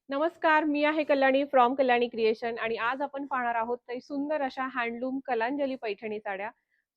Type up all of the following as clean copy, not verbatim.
नमस्कार, मी आहे Kalyani from Kalyani creation आणि आज आपण पाहणार आहोत काही सुंदर अशा हँडलूम कलांजली पैठणी साड्या.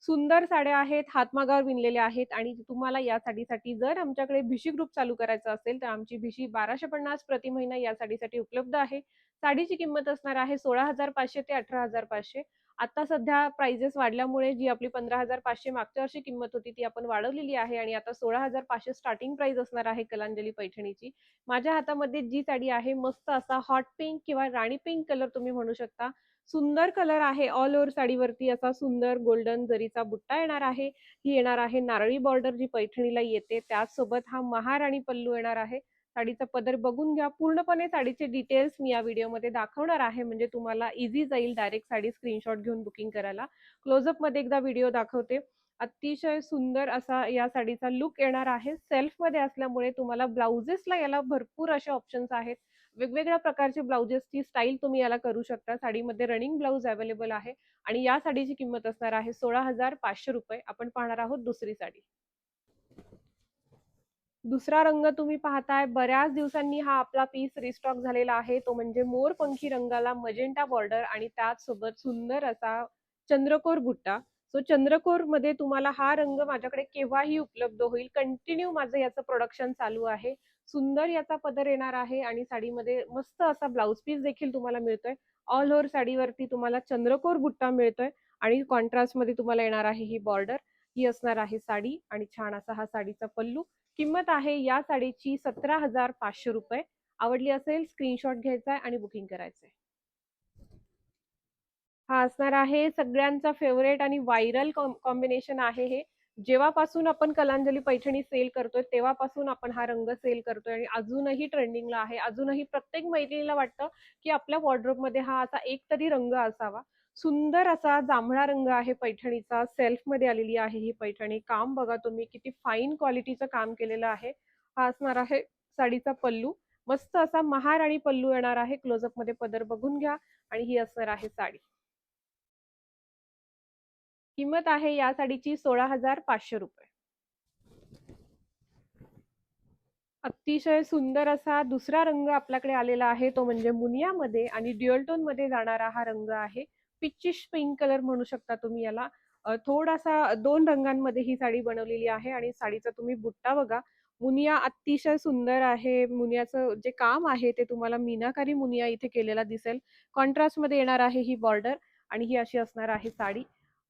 सुंदर साड्या आहेत, हातमागावर विणलेल्या आहेत आणि तुम्हाला या साडीसाठी जर आमच्याकडे भिशी ग्रुप चालू करायचा असेल, तर आमची भिशी 1250 प्रति महिना या साडीसाठी उपलब्ध आहे. साडीची किंमत असणार आहे 16,500 ते 18,500. आता सध्या प्राइजेस वाढल्यामुळे जी आपली 15,500 मागच्या वर्षी किंमत होती, ती आपण वाढवलेली आहे आणि आता 16,500 स्टार्टिंग प्राइस असणार आहे कलांजली पैठणीची. माझ्या हातामध्ये जी साडी आहे मस्त असा हॉट पिंक किंवा राणी पिंक कलर तुम्ही म्हणू शकता. सुंदर कलर आहे. ऑल ओव्हर साडीवरती असा सुंदर गोल्डन जरीचा बुट्टा येणार आहे. ही येणार आहे नारळी बॉर्डर जी पैठणीला येते. त्याचसोबत हा महाराणी पल्लू येणार आहे. साडीचा पदर बघून घ्या. पूर्णपणे साडीचे डिटेल्स मी या व्हिडिओमध्ये दाखवणार आहे. म्हणजे तुम्हाला इझी जाईल डायरेक्ट साडी स्क्रीनशॉट घेऊन बुकिंग करायला. क्लोजअपमध्ये एकदा व्हिडिओ दाखवते. अतिशय सुंदर असा या साडीचा लुक येणार आहे. सेल्फमध्ये असल्यामुळे तुम्हाला ब्लाउजेसला याला भरपूर असे ऑप्शन्स आहेत. वेगवेगळ्या प्रकारचे ब्लाउजेसची स्टाईल तुम्ही याला करू शकता. साडीमध्ये रनिंग ब्लाउज अवेलेबल आहे आणि या साडीची किंमत असणार आहे 16,500 रुपये. आपण पाहणार आहोत दुसरी साडी. दुसरा रंग तुम्ही पाहताय, बऱ्याच दिवसांनी हा आपला पीस रिस्टॉक झालेला आहे. तो म्हणजे मोरपंखी रंगाला मजेंटा बॉर्डर आणि त्याचसोबत सुंदर असा चंद्रकोर बुट्टा. सो चंद्रकोर मध्ये तुम्हाला हा रंग माझ्याकडे केव्हाही उपलब्ध होईल. कंटिन्यू माझं याचं प्रोडक्शन चालू आहे. सुंदर याचा पदर येणार आहे आणि साडीमध्ये मस्त असा ब्लाउज पीस देखील तुम्हाला मिळतोय. ऑल ओव्हर साडीवरती तुम्हाला चंद्रकोर बुट्टा मिळतोय आणि कॉन्ट्रास्टमध्ये तुम्हाला येणार आहे ही बॉर्डर. ही असणार आहे साडी आणि छान असा हा साडीचा पल्लू. किंमत आहे या साडीची 17,500 रुपये. आवडली असेल स्क्रीनशॉट घ्यायचा आहे आणि बुकिंग करायचंय. हा असणार आहे सगळ्यांचा फेवरेट आणि व्हायरल कॉम्बिनेशन आहे हे. जेव्हापासून आपण कलांजली पैठणी सेल करतोय तेव्हापासून आपण हा रंग सेल करतोय आणि अजूनही ट्रेंडिंगला आहे. अजूनही प्रत्येक मैत्रिणीला वाटतं की आपल्या वॉर्डरोब मध्ये हा असा एक तरी रंग असावा. सुंदर असा जांभळा रंग आहे पैठणीचा. सेल्फ मध्ये आलेली आहे ही पैठणी. काम बघा तुम्ही किती फाईन क्वालिटीचं काम केलेलं आहे. हा असणार आहे साडीचा पल्लू. मस्त असा महाराणी पल्लू येणार आहे. क्लोजअप मध्ये पदर बघून घ्या आणि ही असणार आहे साडी. किंमत आहे या साडीची 16,500 रुपये. अतिशय सुंदर असा दुसरा रंग आपल्याकडे आलेला आहे तो म्हणजे मुनियामध्ये आणि ड्युअल टोन मध्ये जाणारा हा रंग आहे. पिचिश पिंक कलर म्हणू शकता तुम्ही याला. थोडासा दोन रंगांमध्ये ही साडी बनवलेली आहे आणि साडीचा तुम्ही बुट्टा बघा. मुनिया अतिशय सुंदर आहे. मुनियाचं जे काम आहे ते तुम्हाला मीनाकारी मुनिया इथे केलेला दिसेल. कॉन्ट्रास्ट मध्ये येणार आहे ही बॉर्डर आणि ही अशी असणार आहे साडी.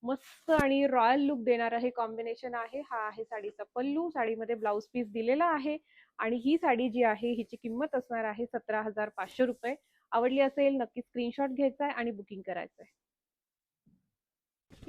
मस्त आणि रॉयल लुक देणारं हे कॉम्बिनेशन आहे. हा आहे साडीचा पल्लू. साडीमध्ये ब्लाउज पीस दिलेला आहे आणि ही साडी जी आहे हिची किंमत असणार आहे 17,500 रुपये. आवडली असेल नक्की स्क्रीनशॉट घ्यायचा आहे आणि बुकिंग करायचं आहे.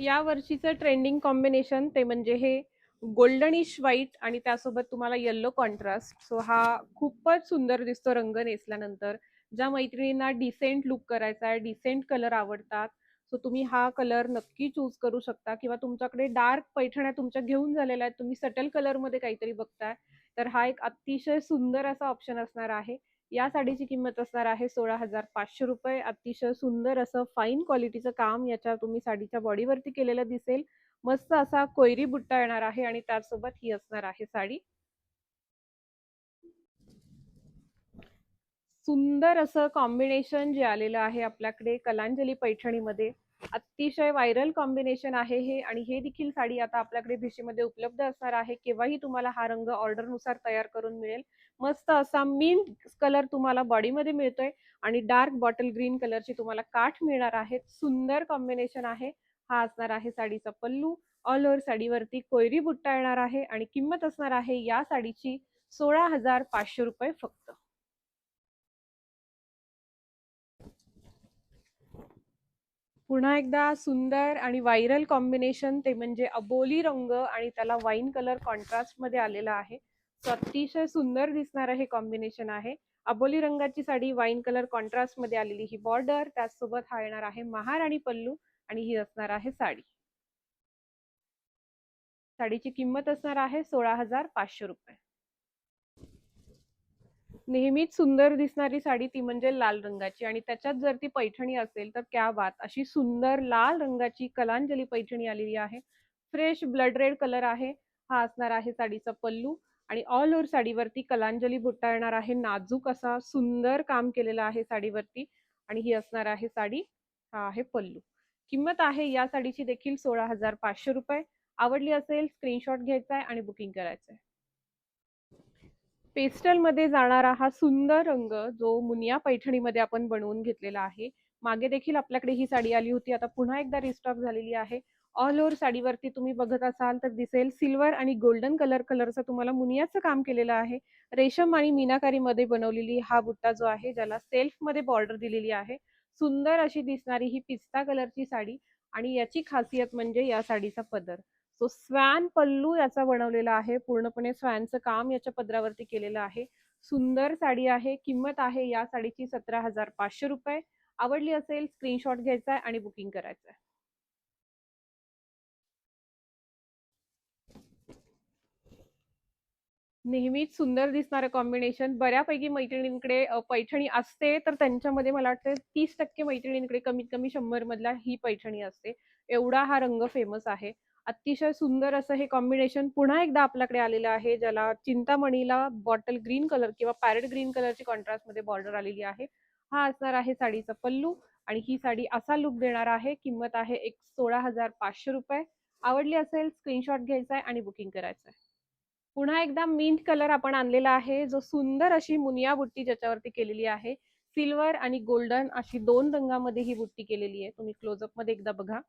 या वर्षीचं ट्रेंडिंग कॉम्बिनेशन ते म्हणजे हे गोल्डनिश व्हाईट आणि त्यासोबत तुम्हाला येल्लो कॉन्ट्रास्ट. सो हा खूपच सुंदर दिसतो रंग नेसल्यानंतर. ज्या मैत्रिणींना डिसेंट लुक करायचा आहे, डिसेंट कलर आवडतात, सो तुम्ही हा कलर नक्की चूज करू शकता. किंवा तुमच्याकडे डार्क पैठण्या तुमच्या घेऊन झालेल्या आहेत, तुम्ही सटल कलर मध्ये काहीतरी बघताय, तर हा एक अतिशय सुंदर असा ऑप्शन असणार आहे. या साडीची किंमत असणार आहे 16,500 रुपये. अतिशय सुंदर असं फाईन क्वालिटीचं काम याच्या तुम्ही साडीच्या बॉडीवरती केलेलं दिसेल. मस्त असा कोयरी बुट्टा येणार आहे आणि त्यासोबत ही असणार आहे साडी. सुंदर असं कॉम्बिनेशन जे आलेलं आहे आपल्याकडे कलांजली पैठणीमध्ये. अतिशय व्हायरल कॉम्बिनेशन आहे हे आणि हे देखील साडी आता आपल्याकडे भिशीमध्ये उपलब्ध असणार आहे. केव्हाही तुम्हाला हा रंग ऑर्डरनुसार तयार करून मिळेल. मस्त असा मिंट कलर तुम्हाला बॉडीमध्ये मिळतोय आणि डार्क बॉटल ग्रीन कलरची तुम्हाला काठ मिळणार आहे. सुंदर कॉम्बिनेशन आहे. हा असणार आहे साडीचा पल्लू. ऑल ओव्हर साडीवरती कोयरी बुट्टा येणार आहे आणि किंमत असणार आहे या साडीची 16,500 रुपये फक्त. पुन्हा एकदा सुंदर आणि व्हायरल कॉम्बिनेशन ते म्हणजे अबोली रंग आणि त्याला वाईन कलर कॉन्ट्रास्ट मध्ये आलेला आहे. सो अतिशय सुंदर दिसणार हे कॉम्बिनेशन आहे. अबोली रंगाची साडी वाईन कलर कॉन्ट्रास्ट मध्ये आलेली ही बॉर्डर, त्याचसोबत हा येणार आहे महाराणी पल्लू आणि ही असणार आहे साडी. साडीची किंमत असणार आहे 16,500 रुपये. नेहमीच सुंदर दिसणारी साडी ती म्हणजे लाल रंगाची आणि त्याच्यात जर ती पैठणी असेल तर क्या बात. अशी सुंदर लाल रंगाची कलांजली पैठणी आलेली आहे. फ्रेश ब्लड रेड कलर आहे. हा असणार आहे साडीचा पल्लू आणि ऑल ओव्हर साडीवरती कलांजली बुट्टा येणार आहे. नाजूक असा सुंदर काम केलेलं आहे साडीवरती आणि ही असणार आहे साडी. हा आहे पल्लू. किंमत आहे या साडीची देखील 16,500 रुपये. आवडली असेल स्क्रीनशॉट घ्यायचा आहे आणि बुकिंग करायचं आहे. पेस्टलमध्ये जाणारा हा सुंदर रंग जो मुनिया पैठणीमध्ये आपण बनवून घेतलेला आहे. मागे देखील आपल्याकडे ही साडी आली होती. आता पुन्हा एकदा रिस्टॉक झालेली आहे. ऑल ओव्हर साडीवरती तुम्ही बघत असाल तर दिसेल सिल्वर आणि गोल्डन कलरचं तुम्हाला मुनियाचं काम केलेलं आहे. रेशम आणि मीनाकारीमध्ये बनवलेली हा बुट्टा जो आहे ज्याला सेल्फमध्ये बॉर्डर दिलेली आहे. सुंदर अशी दिसणारी ही पिस्ता कलरची साडी आणि याची खासियत म्हणजे या साडीचा पदर. सो स्वॅन पल्लू याचा बनवलेला आहे. पूर्णपणे स्वॅनचं काम याच्या पदरावरती केलेलं आहे. सुंदर साडी आहे. किंमत आहे या साडीची 17,500 रुपये. आवडली असेल स्क्रीनशॉट घ्यायचा आहे आणि बुकिंग करायचं आहे. नेहमीच सुंदर दिसणारं कॉम्बिनेशन. बऱ्यापैकी मैत्रिणींकडे पैठणी असते, तर त्यांच्यामध्ये मला वाटतं 30% मैत्रिणींकडे कमीत कमी 100 मधला ही पैठणी असते. एवढा हा रंग फेमस आहे. अतिशय सुंदर असं हे कॉम्बिनेशन पुन्हा एकदा आपल्याकडे आलेलं आहे, ज्याला चिंतामणीला बॉटल ग्रीन कलर किंवा पॅरेट ग्रीन कलरची कॉन्ट्रास्टमध्ये बॉर्डर आलेली आहे. हा असणार आहे साडीचा पल्लू आणि ही साडी असा लुक देणार आहे. किंमत आहे 16,500 रुपये. आवडली असेल स्क्रीनशॉट घ्यायचा आहे आणि बुकिंग करायचं आहे. पुन्हा एकदा मिंट कलर आपण आणलेला आहे, जो सुंदर अशी मुनिया बुट्टी ज्याच्यावरती केलेली आहे. सिल्वर आणि गोल्डन अशी 2 रंगामध्ये ही बुट्टी केलेली आहे. तुम्ही क्लोजअप मध्ये एकदा बघा.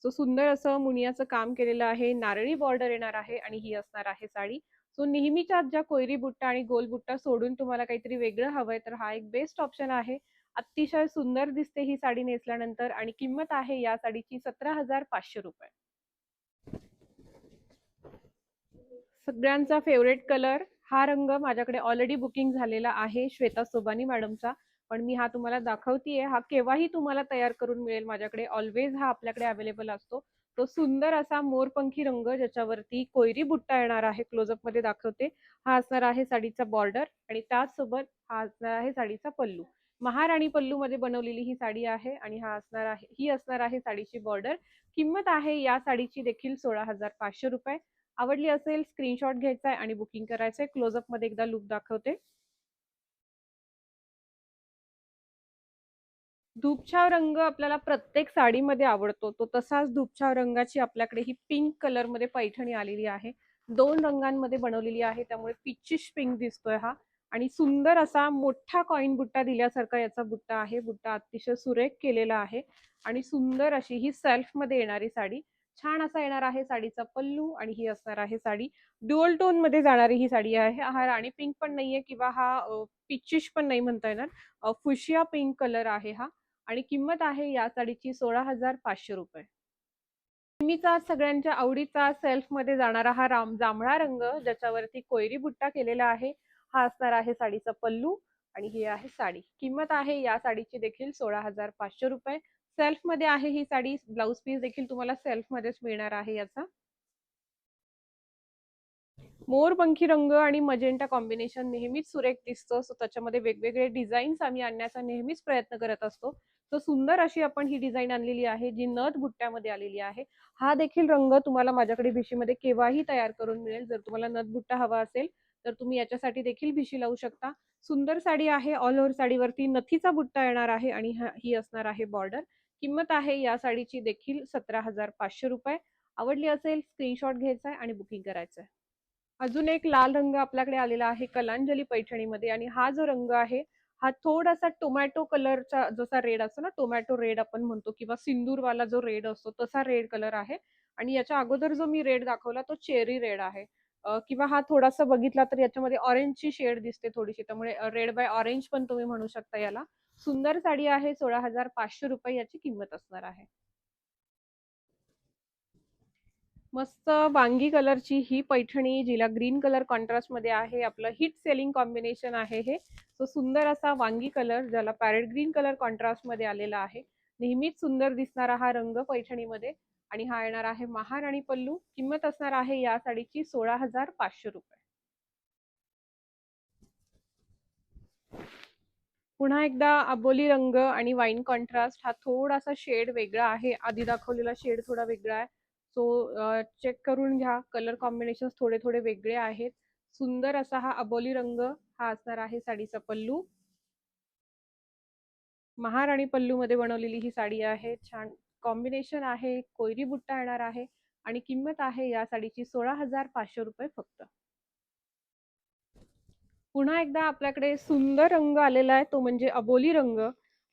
सो सुंदर असं मुनियाचं काम केलेलं आहे. नारळी बॉर्डर येणार आहे आणि ही असणार आहे साडी. सो नेहमीच्या ज्या कोयरी बुट्टा आणि गोल बुट्टा सोडून तुम्हाला काहीतरी वेगळं हवंय तर हा एक बेस्ट ऑप्शन आहे. अतिशय सुंदर दिसते ही साडी नेसल्यानंतर आणि किंमत आहे या साडीची 17,500 रुपये. सगळ्यांचा फेवरेट कलर हा रंग माझ्याकडे ऑलरेडी बुकिंग झालेला आहे श्वेता सोबानी मॅडमचा. पण मी हा तुम्हाला दाखवतीये. हा केव्हाही तुम्हाला तयार करून मिळेल माझ्याकडे. ऑलवेज हा आपल्याकडे अवेलेबल असतो. तो सुंदर असा मोरपंखी रंग ज्याच्यावरती कोयरी बुट्टा येणार आहे. क्लोजअप मध्ये दाखवते. हा असणार आहे साडीचा बॉर्डर आणि त्याचसोबत हा असणार आहे साडीचा पल्लू. महाराणी पल्लू मध्ये बनवलेली ही साडी आहे आणि ही असणार आहे साडीची बॉर्डर. किंमत आहे या साडीची देखील 16,500 रुपये. आवडली असेल स्क्रीनशॉट घ्यायचा आहे आणि बुकिंग करायचंय. क्लोजअप मध्ये एकदा लुक दाखवते. धूपछाव रंग आपल्याला प्रत्येक साडीमध्ये आवडतो. तो तसाच धूपछाव रंगाची आपल्याकडे ही पिंक कलर मध्ये पैठणी आलेली आहे. 2 रंगांमध्ये बनवलेली आहे, त्यामुळे पिचिश पिंक दिसतोय हा. आणि सुंदर असा मोठा कॉइन बुट्टा दिल्यासारखा याचा बुट्टा आहे. बुट्टा अतिशय सुरेख केलेला आहे आणि सुंदर अशी ही सेल्फ मध्ये येणारी साडी. छान असा येणार आहे साडीचा पल्लू आणि ही असणार आहे साडी. ड्युअल टोन मध्ये जाणारी ही साडी आहे. हा राणी पिंक पण नाहीये किंवा हा पिचिश पण नाही म्हणता येणार. फुशिया पिंक कलर आहे हा आणि किंमत आहे या साडीची 16,500 रुपये. नेहमीचा सगळ्यांच्या आवडीचा सेल्फ मध्ये जाणारा हा जांभळा रंग ज्याच्यावरती कोयरी बुट्टा केलेला आहे. हा असणार आहे साडीचा पल्लू आणि ही आहे साडी. किंमत आहे या साडीची देखील 16,500 रुपये. सेल्फ मध्ये आहे ही साडी. ब्लाउज पीस देखील तुम्हाला सेल्फ मध्येच मिळणार आहे याचा. मोरपंखी रंग आणि मजेंटा कॉम्बिनेशन नेहमीच सुरेख दिसतं. सो त्याच्यामध्ये वेगवेगळे डिझाईन्स आम्ही आणण्याचा नेहमीच प्रयत्न करत असतो. सो सुंदर अशी आपण ही डिझाईन आणलेली आहे जी नथ बुट्ट्यामध्ये आलेली आहे. हा देखील रंग तुम्हाला माझ्याकडे भिशीमध्ये केव्हाही तयार करून मिळेल. जर तुम्हाला नथ बुट्टा हवा असेल तर तुम्ही याच्यासाठी देखील भिशी लावू शकता. सुंदर साडी आहे. ऑल ओव्हर साडीवरती नथीचा बुट्टा येणार आहे आणि ही असणार आहे बॉर्डर. किंमत आहे या साडीची देखील 17,500 रुपये. आवडली असेल स्क्रीनशॉट घ्यायचा आहे आणि बुकिंग करायचं आहे. अजून एक लाल रंग आपल्याकडे आलेला आहे कलांजली पैठणीमध्ये आणि हा जो रंग आहे हा थोडासा टोमॅटो कलरचा जसा रेड असतो ना, टोमॅटो रेड आपण म्हणतो किंवा सिंदूरवाला जो रेड असतो तसा रेड कलर आहे. आणि याच्या अगोदर जो मी रेड दाखवला तो चेरी रेड आहे. किंवा हा थोडासा बघितला तर याच्यामध्ये ऑरेंजची शेड दिसते थोडीशी, त्यामुळे रेड बाय ऑरेंज पण तुम्ही म्हणू शकता याला. सुंदर साडी आहे. 16,500 रुपये याची किंमत असणार आहे. मस्त वांगी कलरची ही पैठणी जिला ग्रीन कलर कॉन्ट्रास्ट मध्ये आहे. आपलं हिट सेलिंग कॉम्बिनेशन आहे हे. सो सुंदर असा वांगी कलर ज्याला पॅरेट ग्रीन कलर कॉन्ट्रास्ट मध्ये आलेला आहे. नेहमीच सुंदर दिसणारा हा रंग पैठणीमध्ये आणि हा येणार आहे महाराणी पल्लू. किंमत असणार आहे या साडीची 16,500 रुपये. पुन्हा एकदा अबोली रंग आणि वाईन कॉन्ट्रास्ट. हा थोडासा शेड वेगळा आहे. आधी दाखवलेला शेड थोडा वेगळा आहे. सो चेक करून घ्या. कलर कॉम्बिनेशन थोडे थोडे वेगळे आहेत. सुंदर असा हा अबोली रंग हा असणार आहे साडीचा पल्लू. महाराणी पल्लूमध्ये बनवलेली ही साडी आहे. छान कॉम्बिनेशन आहे. कोयरी बुट्टा येणार आहे आणि किंमत आहे या साडीची 16,500 रुपये फक्त. पुन्हा एकदा आपल्याकडे सुंदर रंग आलेला आहे, तो म्हणजे अबोली रंग.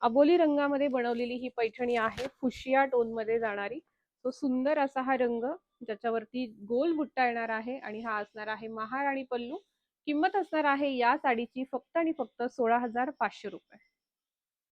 अबोली रंगामध्ये बनवलेली ही पैठणी आहे, फुशिया टोनमध्ये जाणारी. तो सुंदर असा हा रंग, ज्याच्यावरती गोल बुट्टा येणार आहे आणि हा असणार आहे महाराणी पल्लू. किंमत असणार आहे या साडीची फक्त आणि फक्त 16,500 रुपये.